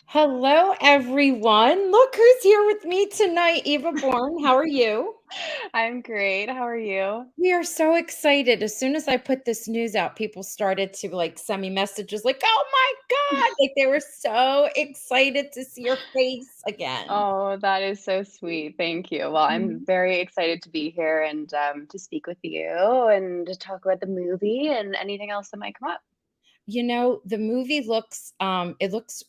Hello, everyone. Look who's here with me tonight, Eva Bourne. How are you? I'm great. How are you? We are so excited. As soon as I put this news out, people started to send me messages like, "Oh my God!" Like they were so excited to see your face again. Oh, that is so sweet. Thank you. Well, I'm Mhm. very excited to be here and to speak with you and to talk about the movie and anything else that might come up. The movie looks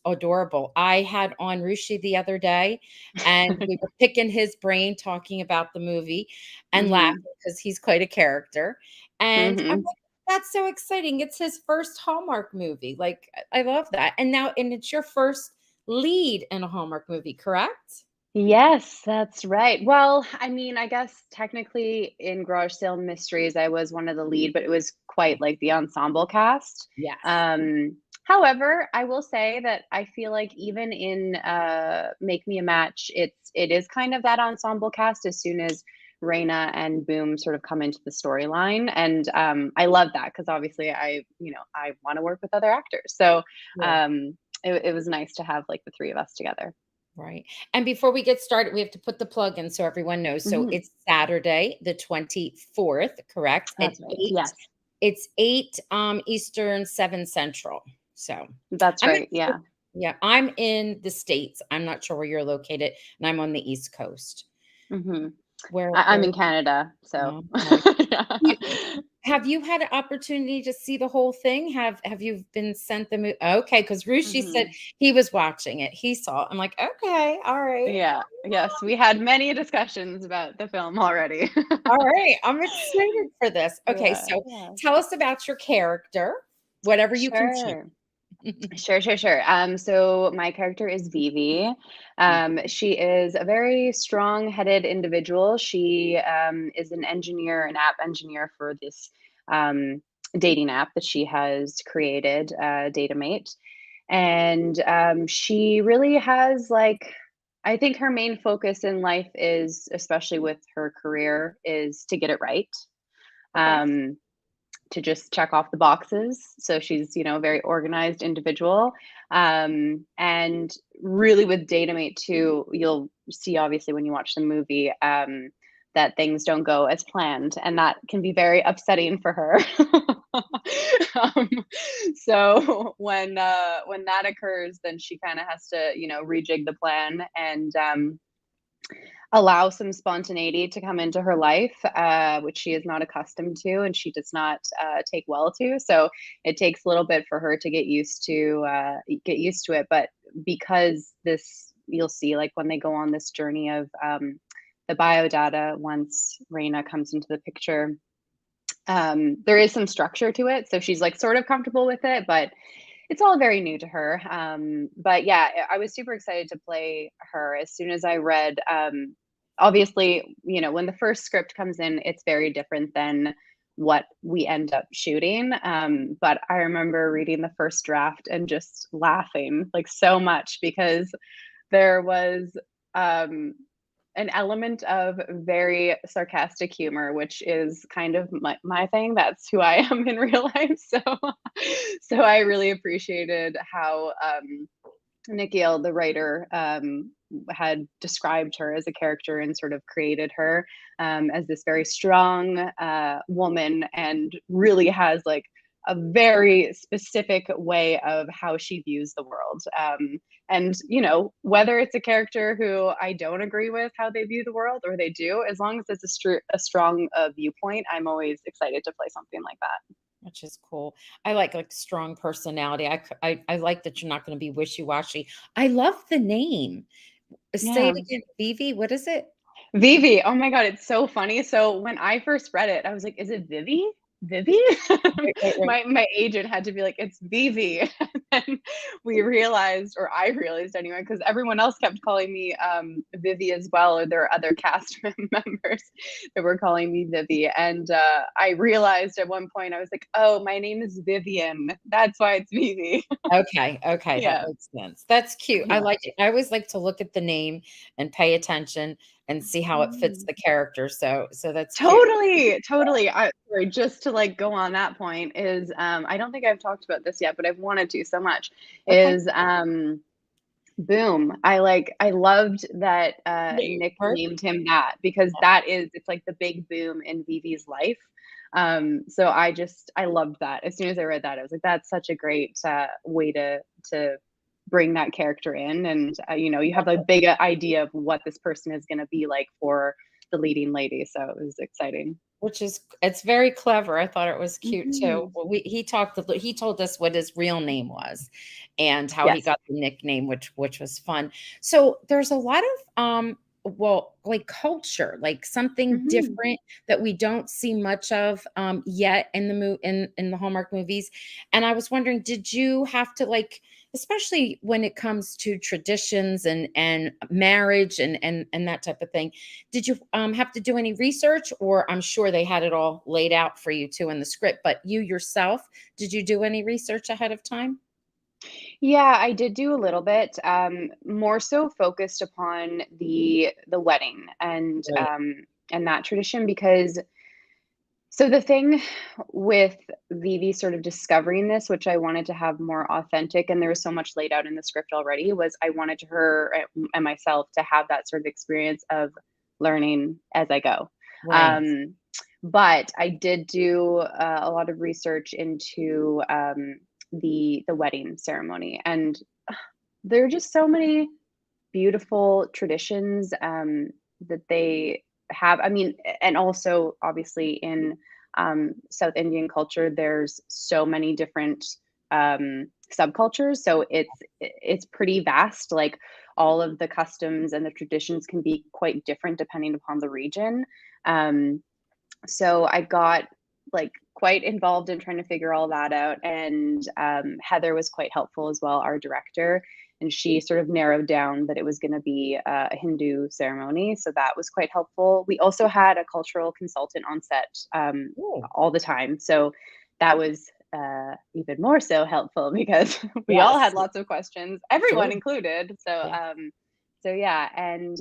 adorable. I had on Rushi the other day, and we were picking his brain talking about the movie and hmm laughing because he's quite a character, and I'm hmm like, "That's so exciting." It's his first Hallmark movie, I love that, and it's your first lead in a Hallmark movie, correct? Yes, that's right. Well, I mean, I guess technically in Garage Sale Mysteries, I was one of the lead, but it was quite like the ensemble cast. Yes. However, I will say that I feel like even in Make Me a Match, it is kind of that ensemble cast as soon as Raina and Boom sort of come into the storyline, and I love that because obviously I want to work with other actors, so Yeah. it was nice to have like the three of us together. Right. And before we get started, we have to put the plug in so everyone knows. So Mhm. it's Saturday, the 24th, correct? At That's right. 8. Yes. It's 8 Eastern, 7 Central. So That's I'm right, in, yeah. yeah, I'm in the States. I'm not sure where you're located, and I'm on the East Coast. Mhm. I'm Where in Canada, so okay. yeah. You have you had an opportunity to see the whole thing? Have you been sent the movie? Okay, because Rushi said Mhm. he was watching it. He saw it. I'm like, okay, all right. Yeah, yes, we had many discussions about the film already. All right, I'm excited for this. Okay, Yeah, so yeah. tell us about your character, whatever you can share. Sure. Sure. So my character is Vivi. She is a very strong-headed individual. She is an app engineer for this um, dating app that she has created, Datamate. And she really has like, I think her main focus in life is, especially with her career, is to get it right. Okay. Um, to just check off the boxes. So she's, a very organized individual. And really with Datamate too, you'll see obviously when you watch the movie that things don't go as planned, and that can be very upsetting for her. um, so when that occurs, then she kind of has to, rejig the plan and allow some spontaneity to come into her life, which she is not accustomed to and she does not take well to. So it takes a little bit for her to get used to it. But because this, you'll see, like when they go on this journey of the biodata, once Reina comes into the picture, there is some structure to it. So she's like sort of comfortable with it, but it's all very new to her. But yeah, I was super excited to play her as soon as I read. Obviously, when the first script comes in, it's very different than what we end up shooting. But I remember reading the first draft and just laughing like so much because there was um, an element of very sarcastic humor, which is kind of my thing. That's who I am in real life. So I really appreciated how Nikhil, the writer, had described her as a character and sort of created her as this very strong woman and really has like a very specific way of how she views the world. And, whether it's a character who I don't agree with how they view the world or they do, as long as it's a strong viewpoint, I'm always excited to play something like that. Which is cool. I like strong personality. I like that you're not going to be wishy-washy. I love the name. Say Yeah. it again, Vivi, what is it? Vivi, oh my god, it's so funny. So when I first read it, I was like, "Is it Vivi? Vivi?" Right, right, right. My agent had to be like, "It's Vivi." And then we realized, or I realized anyway, because everyone else kept calling me Vivi as well, or there are other cast members that were calling me Vivi. And I realized at one point, I was like, "Oh, my name is Vivian. That's why it's Vivi." Okay, that Yeah, makes sense. That's cute. I yeah. like it. I always like to look at the name and pay attention and see how it fits Mm. the character, so that's cute. Totally. I sorry, just to like go on that point is I don't think I've talked about this yet, but I've wanted to so much Okay. is Boom. I loved that Name, Nick right? named him that, because it's like the big boom in Vivi's life. So I loved that. As soon as I read that, I was like, that's such a great way to bring that character in, and you have a big idea of what this person is going to be like for the leading lady. So it was exciting. Which is it's very clever. I thought it was cute too. Hmm. Well, he told us what his real name was and how he Yes. got the nickname, which was fun. So there's a lot of well, like culture, like something Hmm. different that we don't see much of yet in in the Hallmark movies. And I was wondering, did you have to like, especially when it comes to traditions and marriage and that type of thing, did you have to do any research, or I'm sure they had it all laid out for you too in the script, but you yourself, did you do any research ahead of time? Yeah, I did do a little bit, more so focused upon the wedding Right. and that tradition, because so the thing with Vivi sort of discovering this, which I wanted to have more authentic, and there was so much laid out in the script already, was I wanted her and myself to have that sort of experience of learning as I go. Right. Um, but I did do a lot of research into the wedding ceremony, and there are just so many beautiful traditions that they have. I mean, and also obviously in South Indian culture, there's so many different subcultures. So it's pretty vast. Like all of the customs and the traditions can be quite different depending upon the region. Um, so I got like quite involved in trying to figure all that out, and Heather was quite helpful as well, our director, and she sort of narrowed down that it was going to be a Hindu ceremony, so that was quite helpful. We also had a cultural consultant on set Oh, all the time, so that was even more so helpful because we all yes. had lots of questions, Sure. everyone included. So Yeah. yeah, and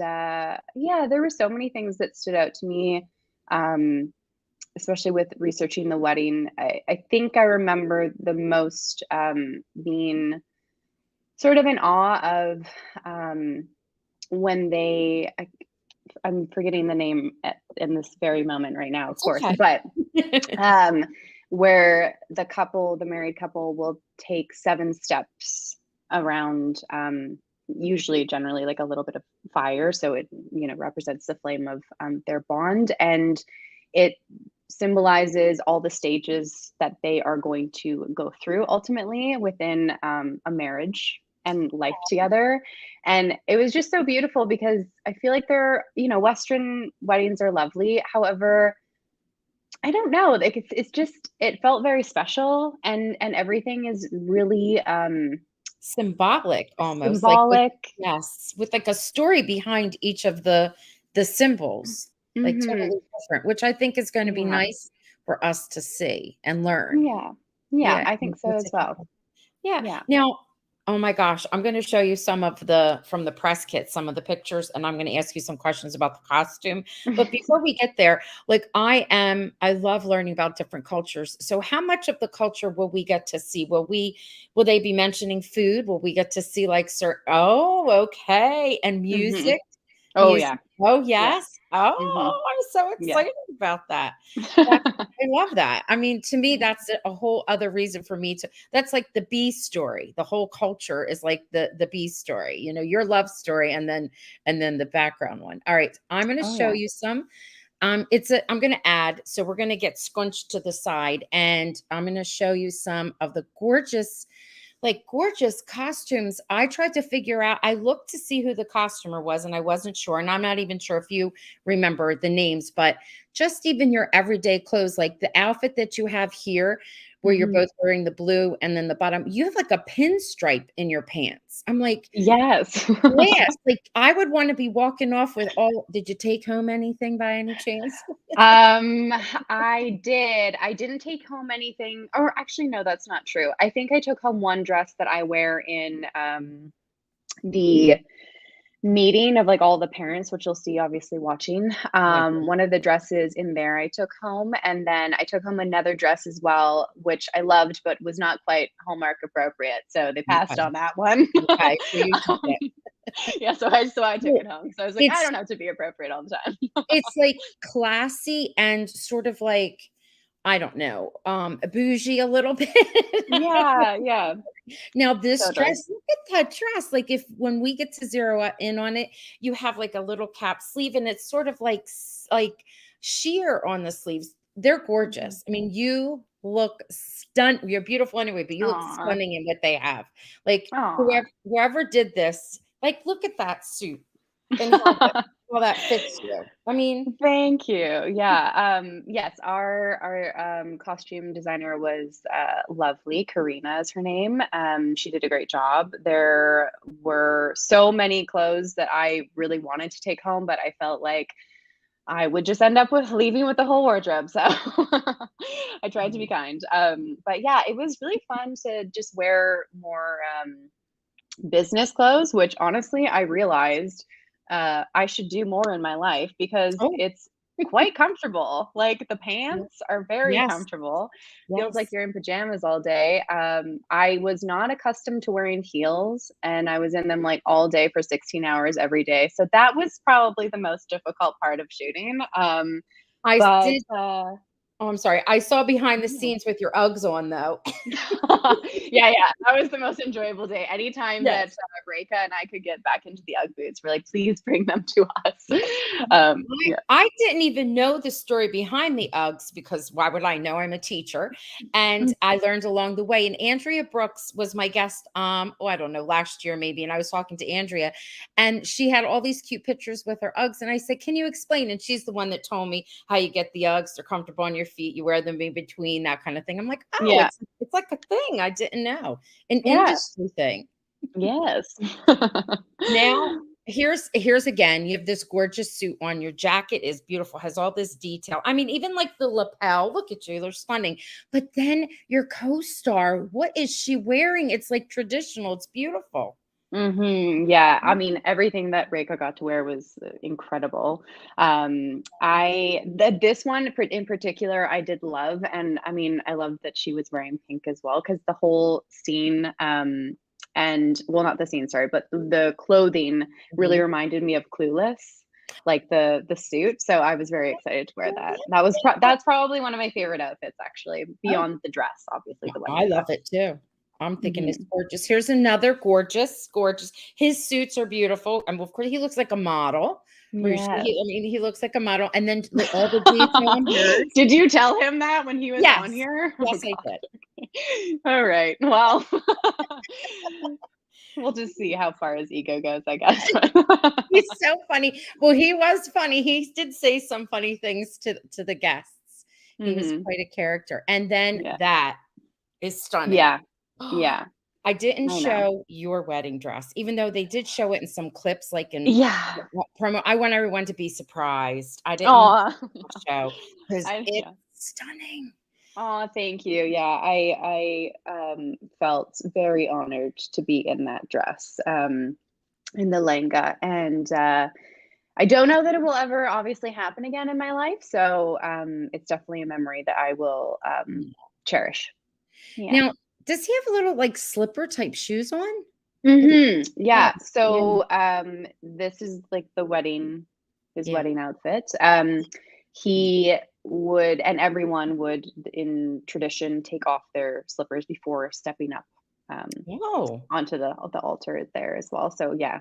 yeah, there were so many things that stood out to me, um, especially with researching the wedding. I think I remember the most being sort of in awe of when I'm forgetting the name in this very moment right now, of It's course, okay. but um, where the married couple will take 7 steps around, usually generally like a little bit of fire. So it, represents the flame of their bond. And it symbolizes all the stages that they are going to go through ultimately within a marriage and life together. And it was just so beautiful because I feel like Western weddings are lovely. However, I don't know, like it's just it felt very special, and everything is really Symbolic almost, like with symbolic. yes, with like a story behind each of the symbols, like Mhm. totally different, which I think is gonna be Yeah. nice for us to see and learn. Yeah. Yeah, Yeah, I and think so what's as well. yeah. Yeah. Now, oh my gosh, I'm going to show you some of the from the press kit, some of the pictures, and I'm going to ask you some questions about the costume. But before we get there, like I love learning about different cultures. So how much of the culture will we get to see? Will they be mentioning food? Will we get to see like oh, okay. And Mhm. music? Oh, Music. yeah. Oh, Yeah. yes. Mhm. Oh, I'm so Yeah. excited about that. I love that. I mean, to me, that's a whole other reason for me to that's like the B story. The whole culture is like the B story, your love story and then the background one. All right. I'm gonna Oh, show yeah. you some. I'm gonna add, so we're gonna get scrunched to the side, and I'm gonna show you some of the gorgeous costumes. I tried to figure out, I looked to see who the costumer was, and I wasn't sure. And I'm not even sure if you remember the names, but just even your everyday clothes, like the outfit that you have here, where you're Mhm. both wearing the blue and then the bottom, you have like a pinstripe in your pants. I'm like, Yes. yes, like I would want to be walking off with all. Did you take home anything by any chance? Um, I did. I didn't take home anything, or actually, no, that's not true. I think I took home one dress that I wear in the meeting of like all the parents, which you'll see obviously watching. One of the dresses in there I took home, and then I took home another dress as well, which I loved, but was not quite Hallmark appropriate. So they passed Okay. on that one. Okay. So you took um, it. yeah, so I took Well, it home. So I was like, I it's don't have to be appropriate all the time. it's like classy and sort of like, I don't know, bougie a little bit. Yeah, yeah, Now this totally. dress, look at that dress. Like if when we get to in on it, you have like a little cap sleeve and it's sort of like like sheer on the sleeves. They're Mhm. gorgeous. I mean, you look stunning. You're beautiful anyway, but you look Aw, stunning in what they have. Like aw. whoever did this, like look at that suit and how that fits you. I mean, Thank you. Yeah. Yes, our costume designer was lovely. Karina is her name. She did a great job. There were so many clothes that I really wanted to take home, but I felt like I would just end up with leaving with the whole wardrobe. So I tried to be kind. But yeah, it was really fun to just wear more business clothes, which honestly I realized I should do more in my life because oh, it's quite comfortable. Like the yeah. pants are very Yes, comfortable. Feels like yes. you're in pajamas all day. I was not accustomed to wearing heels and I was in them like all day for 16 hours every day. So that was probably the most difficult part of shooting. I But did. Oh, I'm sorry. I saw behind the yeah. scenes with your Uggs on, though. Yeah, yeah, that was the most enjoyable day. Anytime that, Yes. Reka and I could get back into the UGG boots, we're like, "Please bring them to us." I Yeah. I didn't even know the story behind the Uggs because why would I know? I'm a teacher, and Mm, I learned along the way. And Andrea Brooks was my guest. Oh, I don't know, last year maybe. And I was talking to Andrea, and she had all these cute pictures with her Uggs. And I said, "Can you explain?" And she's the one that told me how you get the Uggs. They're comfortable on your feet. You wear them in between that kind of thing. I'm like, oh, yeah, it's like a thing I didn't know, an yeah, industry thing. yes. Now, here's again, you have this gorgeous suit on, your jacket is beautiful, has all this detail. I mean, even like the lapel, look at you, they're stunning. But then your co-star, what is she wearing? It's like traditional, it's beautiful. Mhm, yeah, I mean, everything that Reika got to wear was, incredible. This one in particular, I did love, and I mean, I loved that she was wearing pink as well because the whole scene, and well, not the scene, sorry, but the clothing really Mhm. reminded me of Clueless, like the suit, so I was very excited to wear that. Oh, That's probably one of my favorite outfits actually, beyond the dress, obviously, the I wedding love dress. it too. I'm thinking it's Mhm. gorgeous. Here's another gorgeous, gorgeous. His suits are beautiful, and of course, he looks like a model. Yes. I mean, he looks like a model, and then all the detail on hers. Did you tell him that when he was on Yes, here? Oh yes, I did. god. All right. Well, we'll just see how far his ego goes, I guess. He's so funny. Well, he was funny. He did say some funny things to the guests. He was Mhm. quite a character. And then Yeah. that is stunning. Yeah. Yeah. I didn't I know. show your wedding dress, even though they did show it in some clips, like in Yeah. promo. I want everyone to be surprised. I didn't Aw. show because it's Yeah. stunning. Aw, thank you. Yeah, I felt very honored to be in that dress, in the lehenga, and, I don't know that it will ever obviously happen again in my life, so, it's definitely a memory that I will, cherish. Yeah. Now, does he have a little like slipper type shoes on? It Mhm. yeah, Yeah. yeah, So, this is like his yeah. wedding outfit. He would, and everyone would, in tradition, take off their slippers before stepping up, um, Oh. onto the altar there as well. So yeah,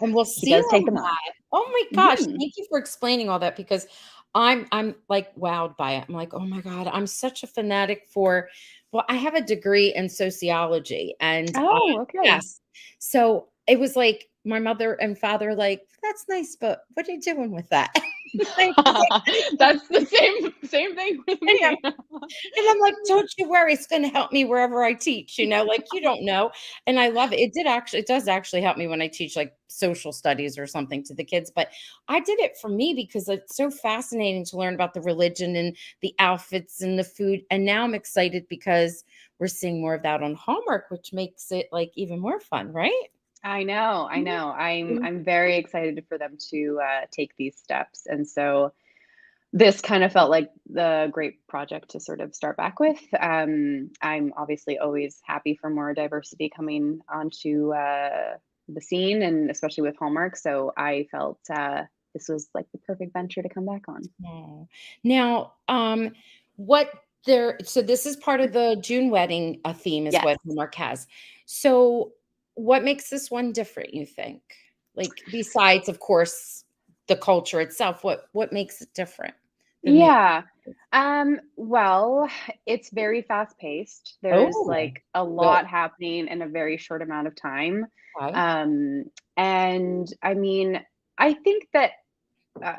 And we'll he see does all take them off. that. Oh my gosh, Mhm. thank you for explaining all that because I'm, like, wowed by it. I'm like, "Oh my god, I'm such a fanatic for." Well, I have a degree in sociology and, Oh, okay. yes. So, it was like my mother and father like, "That's nice, but what are you doing with that?" Like, That's the same thing with I know. me. And I'm like, "Don't you worry, it's gonna help me wherever I teach," like, you don't know, and I love it. It does actually help me when I teach, like, social studies or something to the kids, but I did it for me because it's so fascinating to learn about the religion and the outfits and the food, and now I'm excited because we're seeing more of that on Hallmark, which makes it, like, even more fun, right? I know. I'm very excited for them to take these steps, and so this kind of felt like the great project to sort of start back with. I'm obviously always happy for more diversity coming onto the scene, and especially with Hallmark. So I felt this was like the perfect venture to come back on. Oh. Now, what there so this is part of the June wedding, theme is Yes. what Hallmark has. So, what makes this one different, you think? Like, besides, of course, the culture itself, what makes it different than the Yeah. Well, it's very fast paced. There's Oh, like a good. lot happening in a very short amount of time. Okay. Um, and I mean, I think that uh,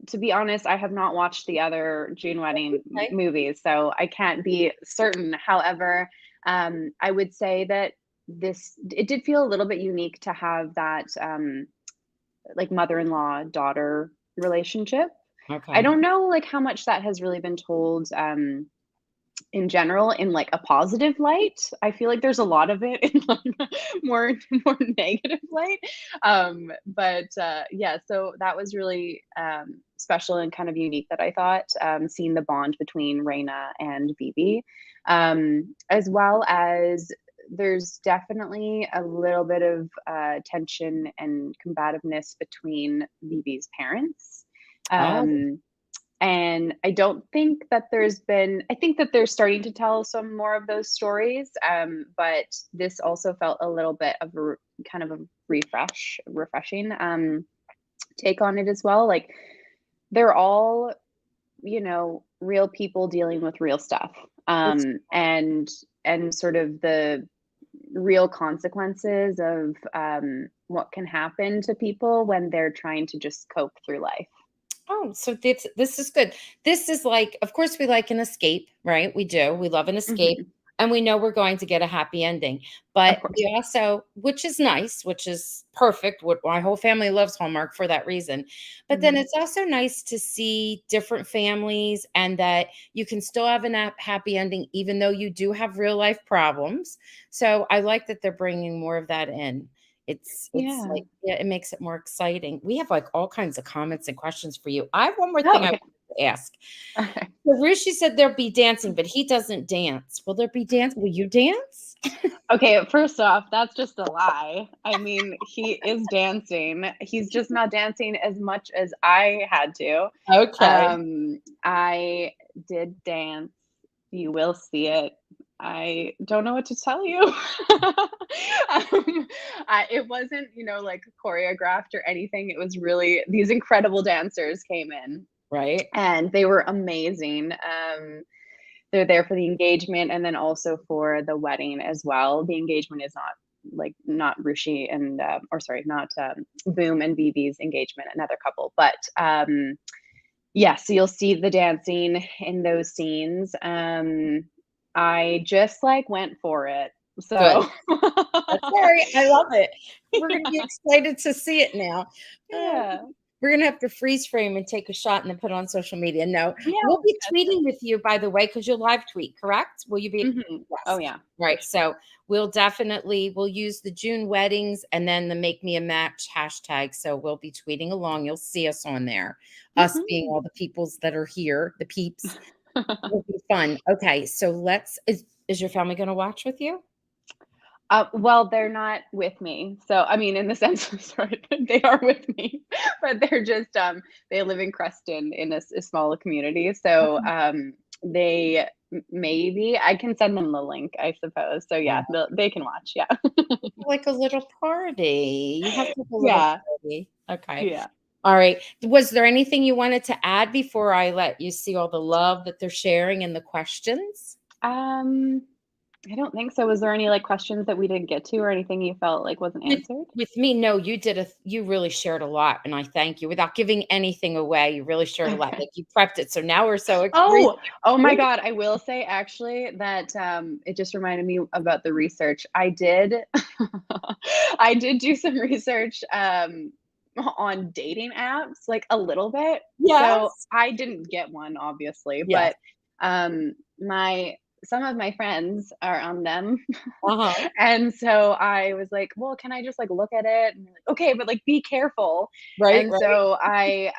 to be honest, I have not watched the other June Wedding Okay. movies, so I can't be certain. However, I would say that it did feel a little bit unique to have that like mother-in-law daughter relationship. I Okay. don't know like how much that has really been told in general in like a positive light. I feel like there's a lot of it in like a more negative light. But yeah, so that was really special and kind of unique that I thought seeing the bond between Reina and Bibi, as well as there's definitely a little bit of tension and combativeness between Bibi's parents. Oh, Um, and I don't think that I think that they're starting to tell some more of those stories. But this also felt a little bit of a kind of a refreshing take on it as well. Like they're all, real people dealing with real stuff. it's And sort of the real consequences of what can happen to people when they're trying to just cope through life. Oh, so this is good. This is like, of course, we like an escape, right? We do. We love an escape, Hmm. and we know we're going to get a happy ending. Of But course. we also, which is nice, which is perfect. What my whole family loves Hallmark for that reason. But then Mhm. it's also nice to see different families, and that you can still have a happy ending, even though you do have real life problems. So I like that they're bringing more of that in. It's Yeah. like, yeah, it makes it more exciting. We have, like, all kinds of comments and questions for you. I have one more Oh, thing I okay. wanted to ask. Okay. So Rushi said there'll be dancing, but he doesn't dance. Will there be dance? Will you dance? Okay, first off, that's just a lie. I mean, he is dancing. He's just not dancing as much as I had to. Okay. I did dance. You will see it. I don't know what to tell you. It wasn't, like choreographed or anything. It was really these incredible dancers came in Right? and they were amazing. They're there for the engagement and then also for the wedding as well. The engagement is not Rushi and or sorry, not Boom and Bibi's engagement, another couple, but yeah, so you'll see the dancing in those scenes. I just like went for it. Good. So That's all right. I love it. We're gonna be excited to see it now. Uh, yeah. we're gonna have to freeze frame and take a shot and then put it on social media. No, we'll Yeah. be tweeting with you, by the way, because you'll live tweet, correct? Will you be? Oh Yes. yeah, for Right. sure. So we'll use the June weddings and then the make me a match hashtag. So we'll be tweeting along. You'll see us on there. Us being Mhm. all the peoples that are here, the peeps. It'll be fun. Okay. So is your family gonna watch with you? Well, they're not with me. So, I mean, in the sense, sorry, they are with me, but they're just they live in Creston in a smaller community. So, they maybe I can send them the link, I suppose. So, yeah, Okay. they can watch. Yeah, Like a little party. You have to have a little yeah, party. Okay. yeah. All right. Was there anything you wanted to add before I let you see all the love that they're sharing and the questions? Um, I don't think so. Was there any like questions that we didn't get to, or anything you felt like wasn't With answered? with me, no, you really shared a lot, and I thank you. Without giving anything away, you really shared a lot. Okay. Like, you prepped it, so now we're so Oh my God. I will say actually that it just reminded me about the research. I did I did do some research on dating apps, like a little bit. So Yes. I didn't get one, obviously, Yes. but my some of my friends are on them. Uh-huh. And so I was like, well, can I just like look at it? And they're like, okay, but like be careful. Right, And right. so I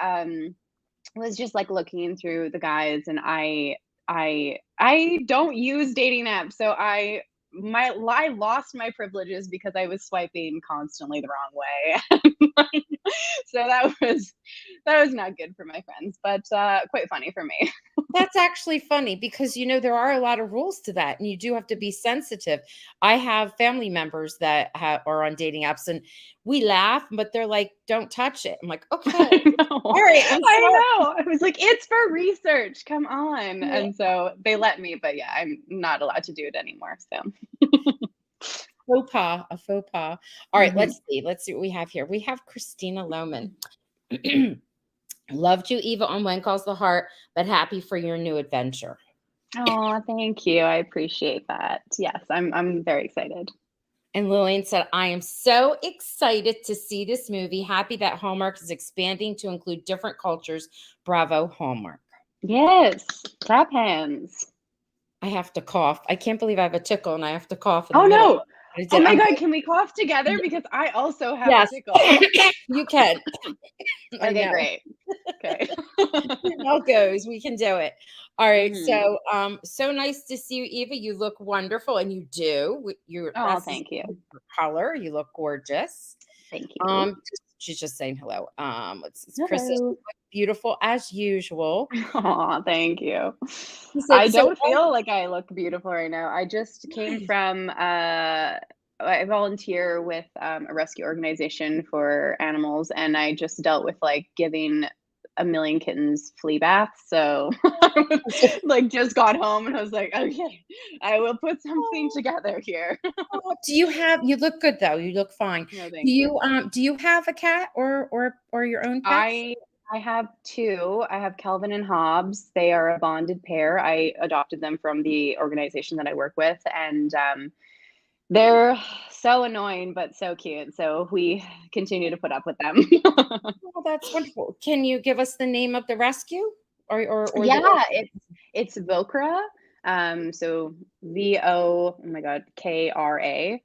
was just like looking through the guys, and I don't use dating apps, so I lost my privileges because I was swiping constantly the wrong way. So that was not good for my friends, but quite funny for me. That's actually funny because, there are a lot of rules to that, and you do have to be sensitive. I have family members that are on dating apps, and we laugh, but they're like, "Don't touch it." I'm like, "Okay, I know. all right, I'm I sorry." know. I was like, "It's for research, come on." Yeah. And so they let me, but yeah, I'm not allowed to do it anymore, so. Faux pas, a faux pas. All right, Mhm. let's see what we have here. We have Christina Lohman. Loved you, Eva, on When Calls the Heart, but happy for your new adventure. Aw, thank you, I appreciate that. Yes, I'm very excited. And Lillian said, I am so excited to see this movie. Happy that Hallmark is expanding to include different cultures. Bravo, Hallmark. Yes, clap hands. I have to cough. I can't believe I have a tickle and I have to cough in the Oh, middle. no. I Oh did. my I'm god, can we cough together? Because I also have a yes. tickle. You can. I Okay, know. great. Okay. It all goes. We can do it. All right. Mhm. So nice to see you, Eva. You look wonderful, and you do. Your Oh, dress is thank you. your color. You look gorgeous. Thank you. She's just saying hello. What's this? Chris says, Hello. beautiful as usual. Aw, thank you. He said, I so don't feel like I look beautiful right now. I just came from, I volunteer with, a rescue organization for animals, and I just dealt with, like, giving a million kittens flea baths, so I was, like, just got home and I was like, "Okay, I will put something together here." you look good though. You look fine. No, Do thank you. you have a cat or your own pets? I I have 2. I have Kelvin and Hobbs. They are a bonded pair. I adopted them from the organization that I work with, and, they're so annoying, but so cute, so we continue to put up with them. Oh, that's wonderful. Can you give us the name of the rescue or the Yeah, it's Vokra, so VO, oh my god, KRA.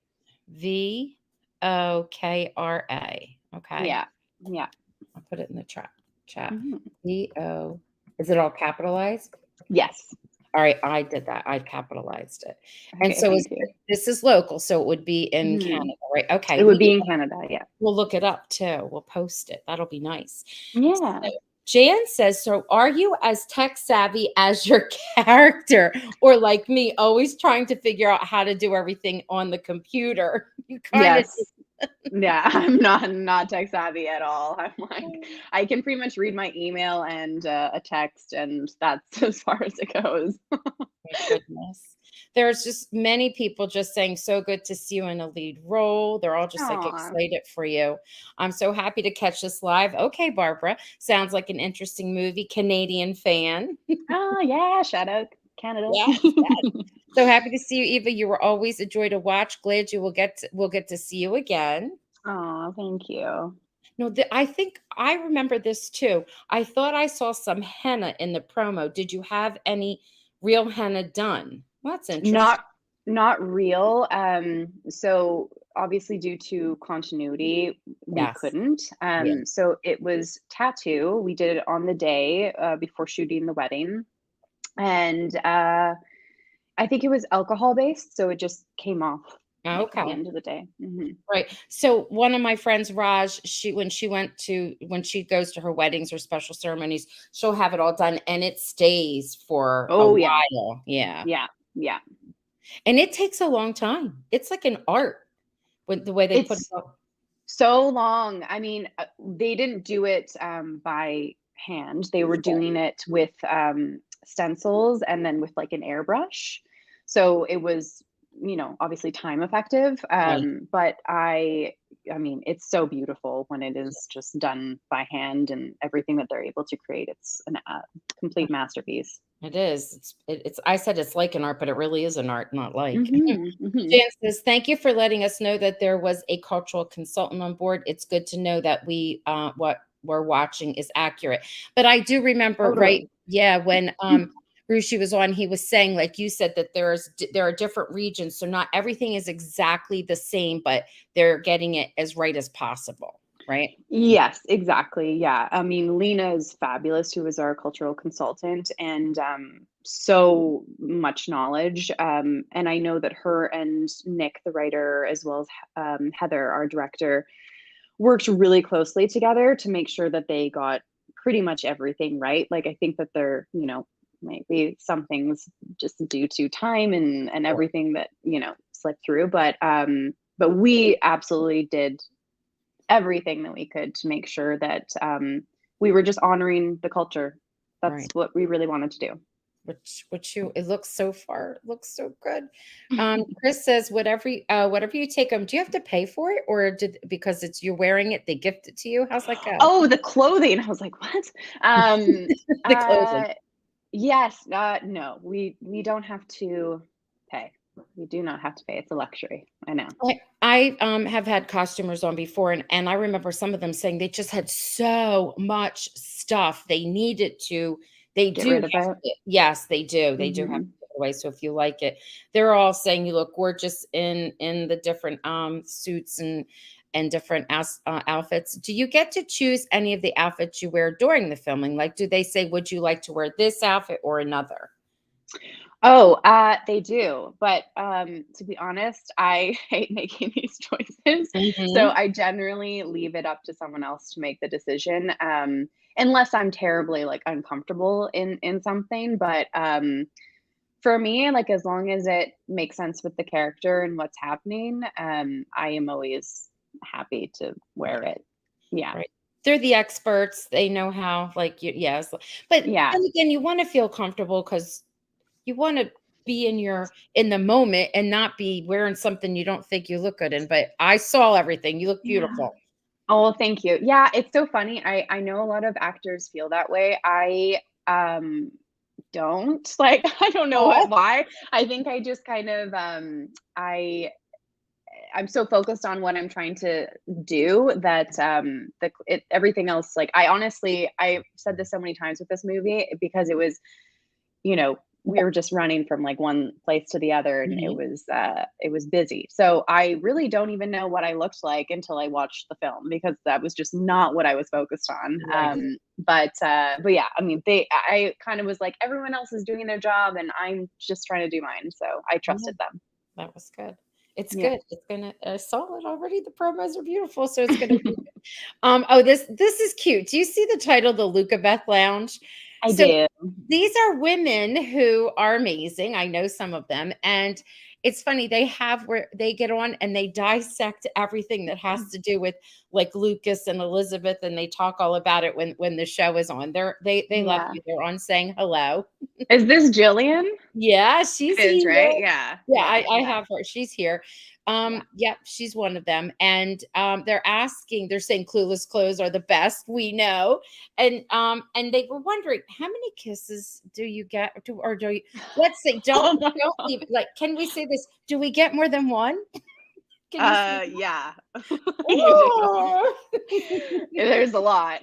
VOKRA? Okay. Yeah, yeah. I'll put it in the chat. Mhm. VO, is it all capitalized? Yes. All right, I did that. I capitalized it. And Okay, so thank you. this is local, so it would be in Mhm. Canada, right? Okay, It would be in Canada, yeah. we'll look it up too. We'll post it. That'll be nice. Yeah. So Jan says, so are you as tech savvy as your character, or like me, always trying to figure out how to do everything on the computer? You kind of Yes. Yeah, I'm not tech savvy at all. I'm like, I can pretty much read my email and, a text, and that's as far as it goes. my goodness. There's just many people just saying, so good to see you in a lead role. They're all just like Aw. excited for you. I'm so happy to catch this live. Okay, Barbara. Sounds like an interesting movie. Canadian fan. Oh, yeah, shout out Canada. Yes, yes. So happy to see you, Eva. You were always a joy to watch. Glad we'll get to see you again. Aw, thank you. No, I think I remember this too. I thought I saw some henna in the promo. Did you have any real henna done? Well, that's interesting. Not not real, so obviously due to continuity, we Yes. couldn't, Yeah. so it was tattoo. We did it on the day, before shooting the wedding, and, I think it was alcohol-based, so it just came off, like, at the Okay. end of the day. Mhm. Right. So one of my friends, Raj, when she goes to her weddings or special ceremonies, she'll have it all done and it stays for a Oh, yeah. while. Yeah. Yeah. Yeah. And it takes a long time. It's like an art with the way they put it It's up. so long. I mean, they didn't do it, by hand. They were doing it with, stencils and then with, like, an airbrush. So it was, obviously time effective, Right. but I mean, it's so beautiful when it is just done by hand, and everything that they're able to create. It's a complete masterpiece. It is. It's I said it's like an art, but it really is an art, not like. Mhm, mhm. Jan says, thank you for letting us know that there was a cultural consultant on board. It's good to know that what we're watching is accurate. But I do remember, right? Totally. Yeah, Rushi was on, he was saying, like you said, that there are different regions, so not everything is exactly the same, but they're getting it as right as possible, right? Yes, exactly. Yeah. I mean, Lena is fabulous, who is our cultural consultant, and so much knowledge. And I know that her and Nick, the writer, as well as Heather, our director, worked really closely together to make sure that they got pretty much everything right. Like, I think that there, might be some things just due to time and Sure. everything that, slipped through. But we absolutely did everything that we could to make sure that we were just honoring the culture. That's Right. what we really wanted to do. Which you it looks so far, it looks so good. Chris says, whatever you take them, do you have to pay for it, or because you're wearing it, they gift it to you? How's that go? Oh, the clothing. I was like, what? Um, The clothing. uh, yes, no, we don't have to pay. We do not have to pay. It's a luxury. I know. I have had costumers on before, and I remember some of them saying they just had so much stuff they needed to. They Get do rid of have it. to, yes, they do. They do have to Hmm. give it away. So if you like it, they're all saying you look gorgeous in the different suits and different outfits. Do you get to choose any of the outfits you wear during the filming? Like, do they say, would you like to wear this outfit or another? Oh, they do. But to be honest, I hate making these choices. So Hmm. I generally leave it up to someone else to make the decision. Unless I'm terribly like uncomfortable in something. But for me, like as long as it makes sense with the character and what's happening, I am always happy to wear Right. it. Yeah. Right. They're the experts. They know how, like, yes. But Yeah. then again, you want to feel comfortable because you want to be in the moment and not be wearing something you don't think you look good in. But I saw everything. You look Yeah. beautiful. Oh, thank you. Yeah, it's so funny. I know a lot of actors feel that way. I don't. Like I don't know Oh, why. I think I just kind of I'm so focused on what I'm trying to do that everything else, like I honestly I said this so many times with this movie because it was, we were just running from like one place to the other and mhm. it was busy. So I really don't even know what I looked like until I watched the film because that was just not what I was focused on. Right. But yeah, I mean I kind of was like everyone else is doing their job and I'm just trying to do mine. So I Yeah, trusted them. that was good. It's Yeah. good. It's gonna. I saw it already. The promos are beautiful, so it's gonna be. Oh, this is cute. Do you see the title, the Luca Beth Lounge? I So do. these are women who are amazing. I know some of them, and it's funny. They have where they get on and they dissect everything that has to do with like Lucas and Elizabeth, and they talk all about it when the show is on. They love Yeah. you. They're on saying hello. Is this Jillian? Yeah, It she's is, here. right? Yeah. Yeah, Yeah. I have her. She's here. Yeah. Yep, she's one of them. And they're saying clueless clothes are the best, we know. And they were wondering how many kisses do you get? Or do you let's say Oh my don't god. leave it. Like, can we say this? Do we get more than one? Can you say that? Yeah. You do. Oh, There's a lot.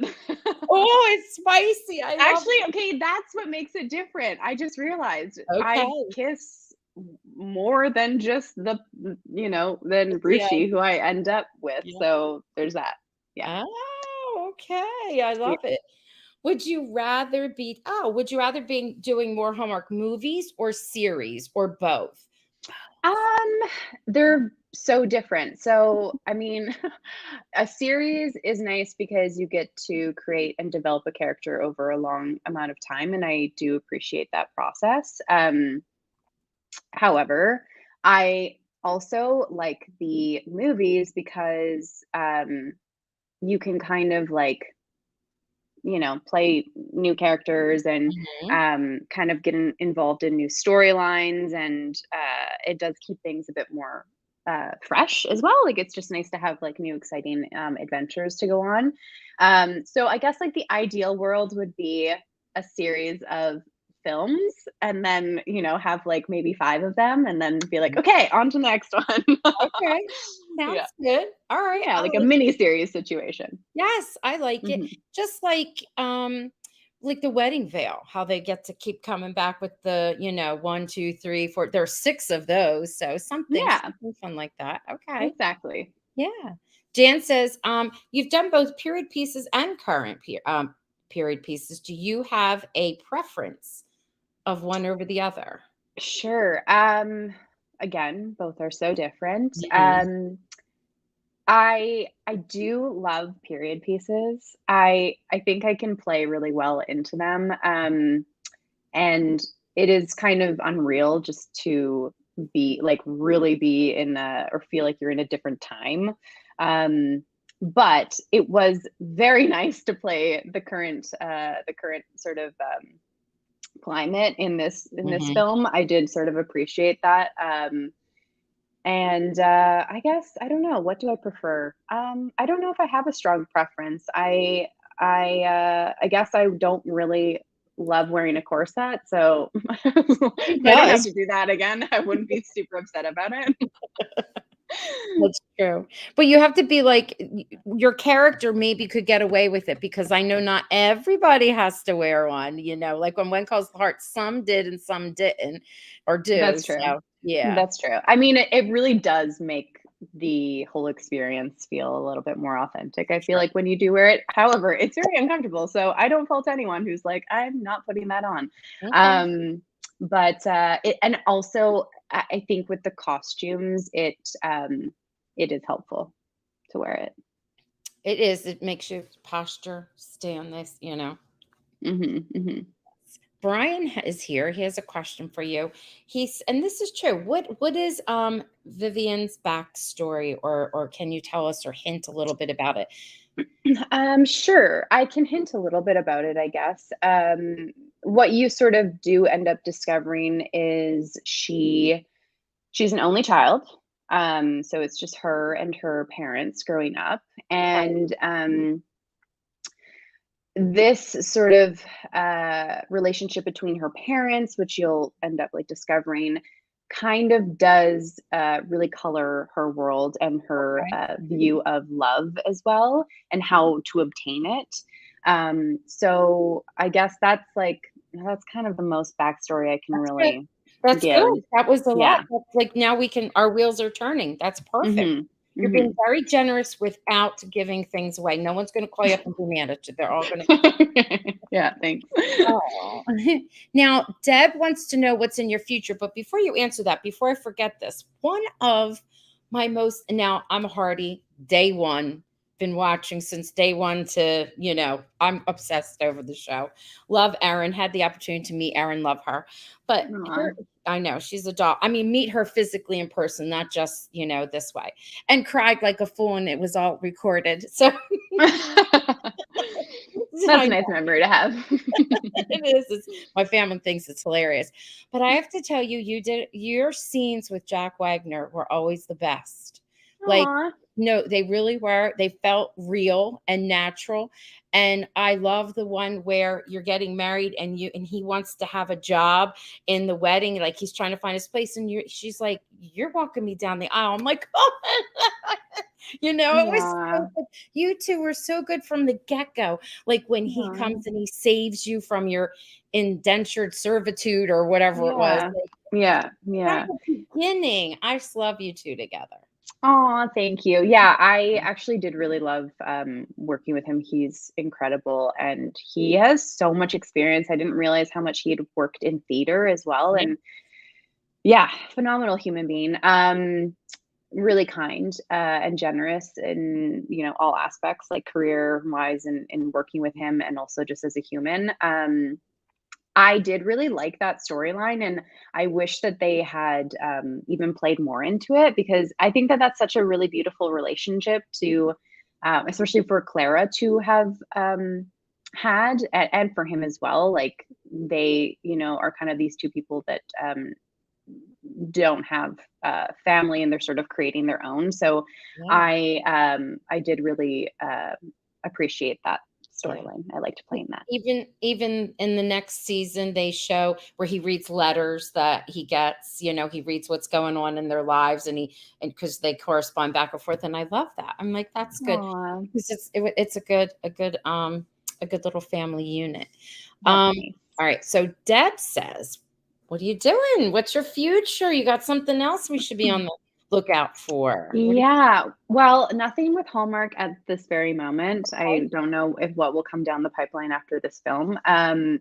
oh, it's spicy. I love Actually, okay, that's what makes it different. I just realized it. I Okay. kiss more than just than Yeah. Rushi, who I end up with. Yeah. So there's that. Yeah. Oh, okay. I Yeah. love it. Would you rather be doing more Hallmark movies or series or both? Um, they're so different. So, I mean, a series is nice because you get to create and develop a character over a long amount of time, and I do appreciate that process. However, I also like the movies because you can kind of like play new characters and Mhm. kind of get involved in new storylines, and it does keep things a bit more fresh as well. Like it's just nice to have like new exciting adventures to go on. So I guess like the ideal world would be a series of films and then have like maybe five of them and then be like okay on to the next one. Okay. Yeah, Sounds good. All right. yeah, I like a like mini it. series situation. Yes, I like it. Hmm. Just like like the wedding veil, how they get to keep coming back with the, 1, 2, 3, 4. There's 6 of those. So Yeah, something fun like that. Okay. exactly. Yeah. Jan says, you've done both period pieces and current period pieces. Do you have a preference of one over the other? Sure. Again, both are so different. Mhm. I do love period pieces. I think I can play really well into them. And it is kind of unreal just to be like really be in a or feel like you're in a different time. But it was very nice to play the current sort of climate in this Mhm. film. I did sort of appreciate that. And I guess I don't know. What do I prefer? I don't know if I have a strong preference. I guess I don't really love wearing a corset, so Who if I don't have does? to do that again, I wouldn't be super upset about it. That's true. But you have to be like your character maybe could get away with it because I know not everybody has to wear one, like when one calls the heart, some did and some didn't or do. That's true. So, yeah. That's true. I mean, it really does make the whole experience feel a little bit more authentic. I feel True. like when you do wear it, however, it's very uncomfortable. So I don't fault anyone who's like, I'm not putting that on. Okay. Um, but and also, I think with the costumes, it is helpful to wear it. It is. It makes you posture, stay on this. Hmm. Hmm. Brian is here. He has a question for you. And this is true. What is Vivian's backstory, or can you tell us or hint a little bit about it? Sure. I can hint a little bit about it, I guess. What you sort of do end up discovering is she's an only child. So it's just her and her parents growing up. And this sort of relationship between her parents, which you'll end up like discovering, kind of does really color her world and her Okay. view of love as well, and how to obtain it. So I guess that's kind of the most backstory I can That's good. really That's give. good. That was a lot. Yeah. That's like now our wheels are turning. That's perfect. Hmm. You're being Hmm. very generous without giving things away. No one's going to call you up and be mad at you. They're all going to. Yeah. Thanks. Oh. Now, Deb wants to know what's in your future. But before you answer that, before I forget this, one of my most, now I'm a Hardy, day one, been watching since day one I'm obsessed over the show. Love Erin, had the opportunity to meet Erin, love her. But Aw. here, I know she's a doll. I mean, meet her physically in person, not just, this way. And cried like a fool, and it was all recorded. So That's I a nice memory to have. it is. My family thinks it's hilarious. But I have to tell you, your scenes with Jack Wagner were always the best. Like, Aw. no, they really were. They felt real and natural. And I love the one where you're getting married and he wants to have a job in the wedding, like he's trying to find his place, and she's like, "You're walking me down the aisle." I'm like, "Oh, it was Yeah. so good. You two were so good from the get-go. Like when he Aw. comes and he saves you from your indentured servitude or whatever it was. Yeah. Like Yeah. from Yeah. the beginning. I just love you two together. Aw, thank you. Yeah, I actually did really love, working with him. He's incredible, and he has so much experience. I didn't realize how much he had worked in theater as well, Yeah. and yeah, phenomenal human being. Really kind, and generous in, all aspects, like career-wise and working with him and also just as a human. I did really like that storyline, and I wish that they had even played more into it because I think that that's such a really beautiful relationship to, especially for Clara to have had, and for him as well. Like they, are kind of these two people that don't have family, and they're sort of creating their own. So Yeah. I did really appreciate that Yeah. storyline. I liked playing that. Even in the next season, they show where he reads letters that he gets. He reads what's going on in their lives, and because they correspond back and forth, and I love that. I'm like, that's good Aw. because it's a good a good little family unit. That's Um, nice. all right. So Deb says, what are you doing? What's your future? You got something else we should be on the lookout for? What do Yeah, well, nothing with Hallmark at this very moment. you I don't know if what will come down the pipeline after this film.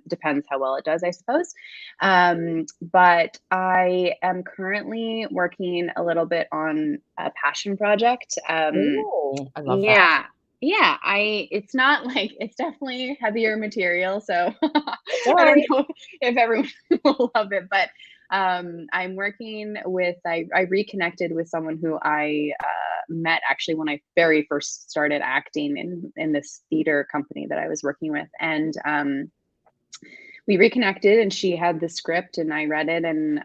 Depends how well it does, I suppose. But I am currently working a little bit on a passion project. Oh, I love that. Yeah, yeah. It's not like it's definitely heavier material, so All I don't right. know if everyone will love it, but I'm working with, I reconnected with someone who I met actually when I very first started acting in this theater company that I was working with. And we reconnected and she had the script and I read it and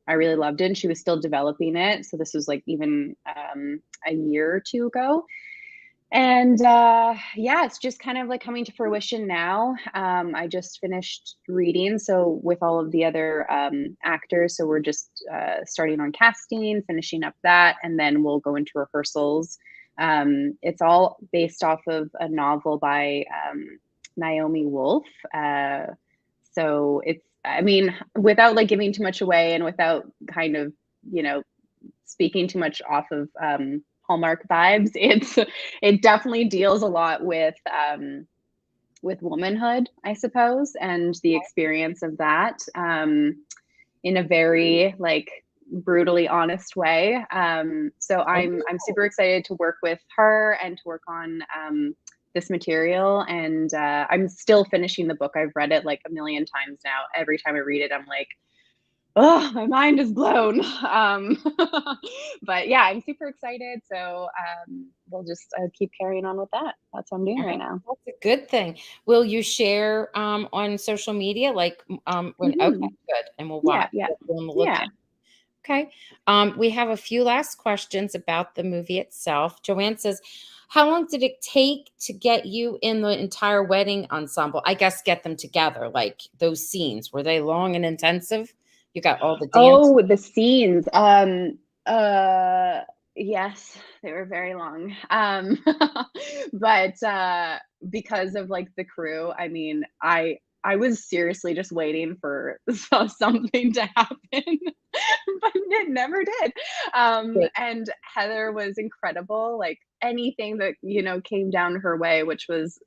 I really loved it. And she was still developing it. So this was like even a year or two ago. And yeah, it's just kind of like coming to fruition now. I just finished reading, so with all of the other actors, so we're just starting on casting, finishing up that, and then we'll go into rehearsals. It's all based off of a novel by Naomi Wolf. So it's, I mean, without like giving too much away and without kind of, you know, speaking too much off of Hallmark vibes, it definitely deals a lot with womanhood, I suppose, and the experience of that in a very like brutally honest way. So I'm super excited to work with her and to work on this material. And I'm still finishing the book. I've read it like a million times now. Every time I read it, I'm like, oh, my mind is blown. But yeah, I'm super excited. So we'll just keep carrying on with that. That's what I'm doing All right right. now. That's a good thing. Will you share on social media? Like when okay, Hmm. good. And we'll Yeah, watch. yeah, We'll be on the lookout. yeah. Okay. We have a few last questions about the movie itself. Joanne says, how long did it take to get you in the entire wedding ensemble? I guess get them together, like those scenes. Were they long and intensive? You got all the dance. Oh, the scenes. Uh, yes, they were very long. But because of like the crew, I mean, I was seriously just waiting for something to happen, but it never did. And Heather was incredible. Like anything that, you know, came down her way, which was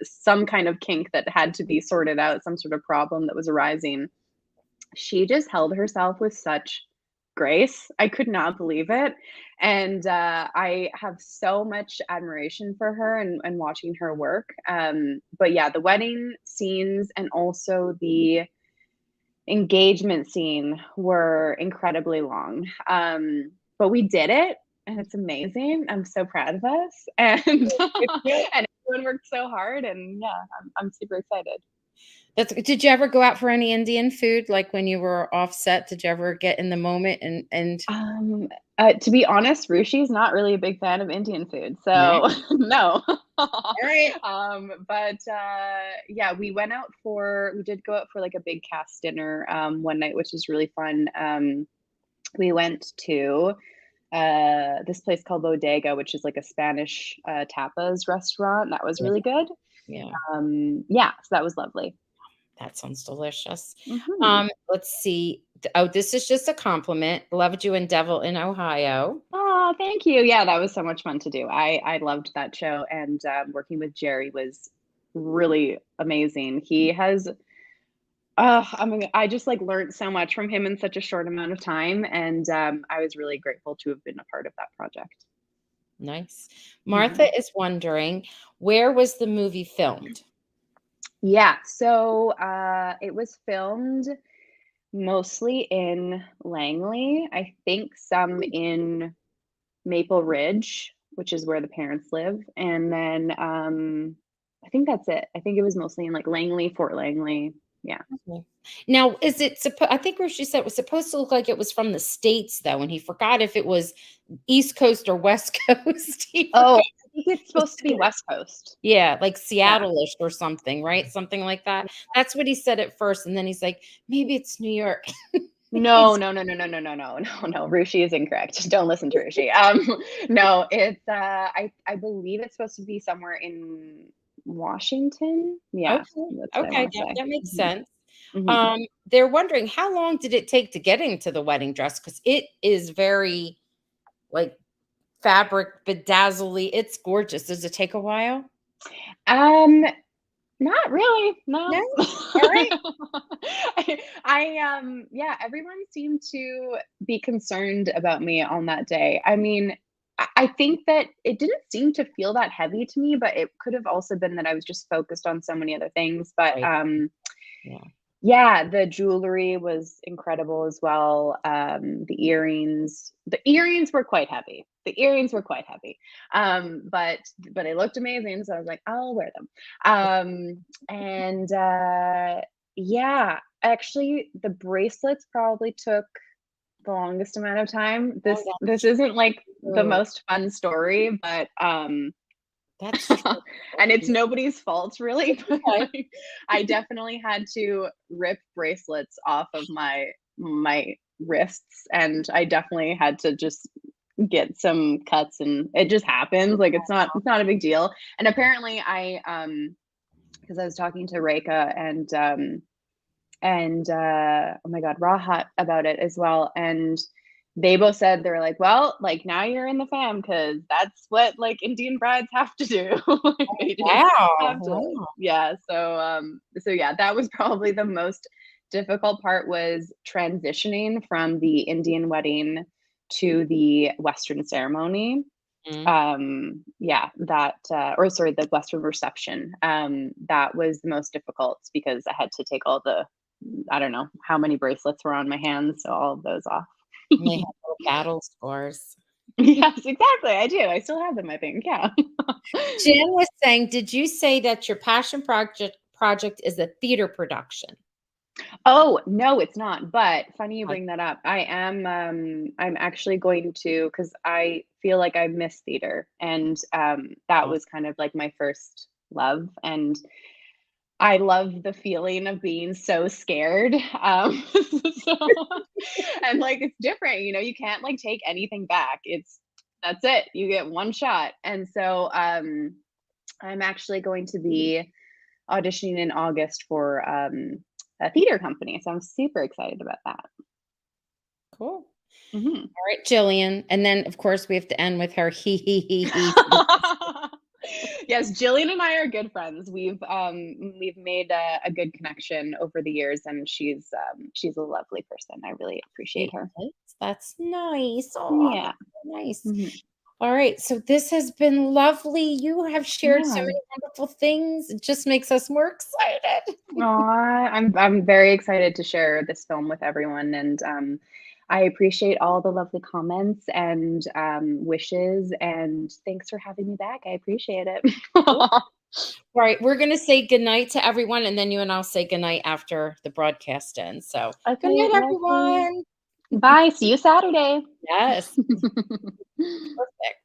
some kind of kink that had to be sorted out, some sort of problem that was arising, she just held herself with such grace. I could not believe it. And I have so much admiration for her and watching her work. But yeah, the wedding scenes and also the engagement scene were incredibly long. But we did it and it's amazing. I'm so proud of us. And and everyone worked so hard and yeah, I'm super excited. Did you ever go out for any Indian food? Like when you were offset, did you ever get in the moment and Um, to be honest, Rushi's not really a big fan of Indian food, no? so no. All right. But yeah, we did go out for like a big cast dinner one night, which was really fun. We went to this place called Bodega, which is like a Spanish tapas restaurant. That was Yeah. really good. Yeah. Yeah, so that was lovely. That sounds delicious. Hmm. Let's see. Oh, this is just a compliment. Loved you in Devil in Ohio. Oh, thank you. Yeah, that was so much fun to do. I loved that show, and working with Jerry was really amazing. He has, I mean, I just like learned so much from him in such a short amount of time, and I was really grateful to have been a part of that project. Nice. Mhm. Martha is wondering, where was the movie filmed? Yeah, so it was filmed mostly in Langley. I think some in Maple Ridge, which is where the parents live, and then I think that's it. I think it was mostly in like Langley, Fort Langley. Yeah. Okay. Now, is it I think where she said it was supposed to look like it was from the States, though, and he forgot if it was East Coast or West Coast. He Oh, forgot. I think it's supposed to be West Coast. Yeah, like Yeah. Seattle-ish or something, right? Something like that. That's what he said at first, and then he's like, "Maybe it's New York." No, He's no, no, no, no, no, no, no, no, no. Rushi is incorrect. Don't listen to Rushi. No, it's I believe it's supposed to be somewhere in Washington. Yeah, Okay, that's what I okay, want to say. that makes Hmm. sense. Hmm. They're wondering how long did it take to get into the wedding dress? Because it is very, like, fabric bedazzly. It's gorgeous. Does it take a while? Um, Not really, No? no. Alright. Yeah, everyone seemed to be concerned about me on that day. I mean, I think that it didn't seem to feel that heavy to me, but it could have also been that I was just focused on so many other things. But Right, yeah. yeah, the jewelry was incredible as well. The earrings were quite heavy. The earrings were quite heavy. But they looked amazing, so I was like, "I'll wear them." And yeah, actually the bracelets probably took the longest amount of time. Oh, This isn't like the true. most fun story, but That's true. and it's nobody's fault really, but Okay. I definitely had to rip bracelets off of my wrists, and I definitely had to just get some cuts, and it just happens. Like it's not a big deal. And apparently because I was talking to Reika and oh my god, Rahat about it as well. And they both said they were like, well, like now you're in the fam because that's what like Indian brides have to do. Like they just Wow, have to wow. yeah. So yeah, that was probably the most difficult part was transitioning from the Indian wedding to the Western ceremony. Mhm. Yeah, that or sorry, the Western reception. That was the most difficult because I had to take all the I don't know how many bracelets were on my hands, so all of those off. And they have little battle scars. Yes, exactly. I do. I still have them, I think. Yeah. Jen was saying, did you say that your passion project is a theater production? Oh, no, it's not. But funny you I bring that up. I'm actually going to because I feel like I miss theater. And that oh, was kind of like my first love. And I love the feeling of being so scared. So and, like, it's different, you can't, like, take anything back. That's it. You get one shot. And so, I'm actually going to be auditioning in August for, a theater company, so I'm super excited about that. cool. Mhm. Alright, Jillian, and then, of course, we have to end with her "he" Yes, Jillian and I are good friends. We've made a good connection over the years, and she's a lovely person. I really appreciate She her. is? That's nice. Oh, Yeah. that's so nice. Mhm. Alright, so this has been lovely. You have shared so Yeah. many wonderful things. It just makes us more excited. Aw, I'm very excited to share this film with everyone, and I appreciate all the lovely comments and wishes, and thanks for having me back. I appreciate it. Cool. Right, we're gonna say goodnight to everyone, and then you and I'll say goodnight after the broadcast ends. So, good Okay, night, lovely. everyone. Bye. See you Saturday. Yes, perfect.